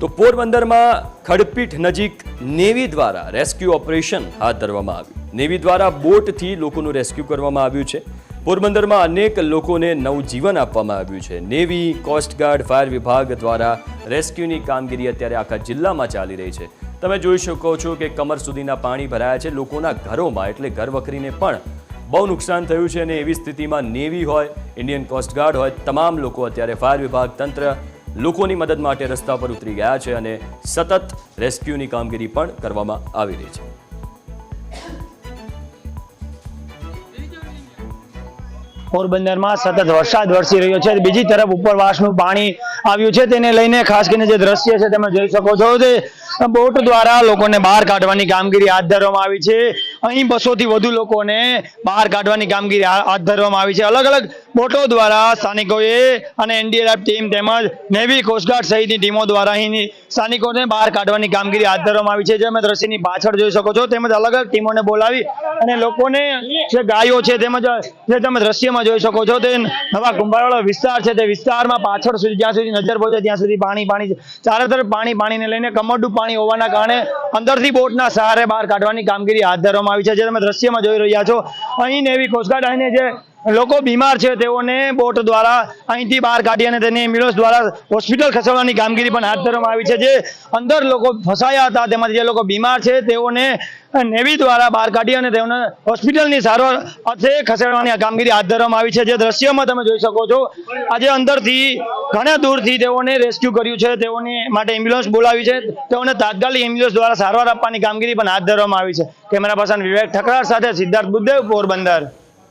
તો પોરબંદરમાં ખડપીઠ નજીક નેવી દ્વારા રેસ્ક્યુ ઓપરેશન હાથ ધરવામાં આવ્યું। નેવી દ્વારા બોટથી લોકોનું રેસ્ક્યુ કરવામાં આવ્યું છે। પોરબંદરમાં અનેક લોકોને નવજીવન આપવામાં આવ્યું છે। નેવી, કોસ્ટગાર્ડ, ફાયર વિભાગ દ્વારા રેસ્ક્યુની કામગીરી અત્યારે આખા જિલ્લામાં ચાલી રહી છે। તમે જોઈ શકો છો કે કમર સુધીના પાણી ભરાયા છે લોકોના ઘરોમાં, એટલે ઘર વખરીને પણ બહુ નુકસાન થયું છે। અને એવી સ્થિતિમાં નેવી હોય, ઇન્ડિયન કોસ્ટગાર્ડ હોય, તમામ લોકો અત્યારે ફાયર વિભાગ તંત્ર લોકોની મદદ માટે રસ્તા પર ઉતરી ગયા છે અને સતત રેસ્ક્યુની કામગીરી પણ કરવામાં આવી રહી છે। પોરબંદરમાં સતત વરસાદ વરસી રહ્યો છે। બીજી તરફ ઉપરવાસનું પાણી આવ્યું છે, તેને લઈને ખાસ કરીને જે દ્રશ્ય છે તમે જોઈ શકો છો તે બોટ દ્વારા લોકોને બહાર કાઢવાની કામગીરી હાથ ધરવામાં આવી છે। અહીં 200 થી વધુ લોકોને બહાર કાઢવાની કામગીરી હાથ ધરવામાં આવી છે। અલગ અલગ બોટો દ્વારા સ્થાનિકોએ અને એનડીઆરએફ ટીમ તેમજ નેવી, કોસ્ટગાર્ડ સહિતની ટીમો દ્વારા અહીં સ્થાનિકોને બહાર કાઢવાની કામગીરી હાથ ધરવામાં આવી છે। જે તમે દ્રશ્યની પાછળ જોઈ શકો છો તેમજ અલગ અલગ ટીમોને બોલાવી અને લોકોને જે ગાયો છે તેમજ જે તમે દ્રશ્યમાં જોઈ શકો છો તે નવા કુંભારવાળો વિસ્તાર છે, તે વિસ્તારમાં પાછળ સુધી જ્યાં સુધી નજર પહોંચે ત્યાં સુધી પાણી છે। ચારે તરફ પાણીને લઈને કમરડું પાણી હોવાના કારણે અંદરથી બોટના સહારે બહાર કાઢવાની કામગીરી હાથ ધરવામાં આવી છે। જે તમે દ્રશ્યમાં જોઈ રહ્યા છો અહીં નેવી, કોસ્ટગાર્ડ અને જે લોકો બીમાર છે તેઓને બોટ દ્વારા અહીંથી બહાર કાઢી અને તેને એમ્બ્યુલન્સ દ્વારા હોસ્પિટલ ખસેડવાની કામગીરી પણ હાથ ધરવામાં આવી છે। જે અંદર લોકો ફસાયા હતા તેમજ જે લોકો બીમાર છે તેઓને નેવી દ્વારા બહાર કાઢી અને તેઓને હોસ્પિટલની સારવાર અર્થે ખસેડવાની કામગીરી હાથ ધરવામાં આવી છે। જે દ્રશ્યમાં તમે જોઈ શકો છો આજે અંદરથી ઘણા દૂરથી તેઓને રેસ્ક્યુ કર્યું છે, તેઓને માટે એમ્બ્યુલન્સ બોલાવી છે, તેઓને તાત્કાલિક એમ્બ્યુલન્સ દ્વારા સારવાર આપવાની કામગીરી પણ હાથ ધરવામાં આવી છે। કેમેરા પર્સન વિવેક ઠકરાર સાથે સિદ્ધાર્થ બુદ્ધદેવ, પોરબંદર।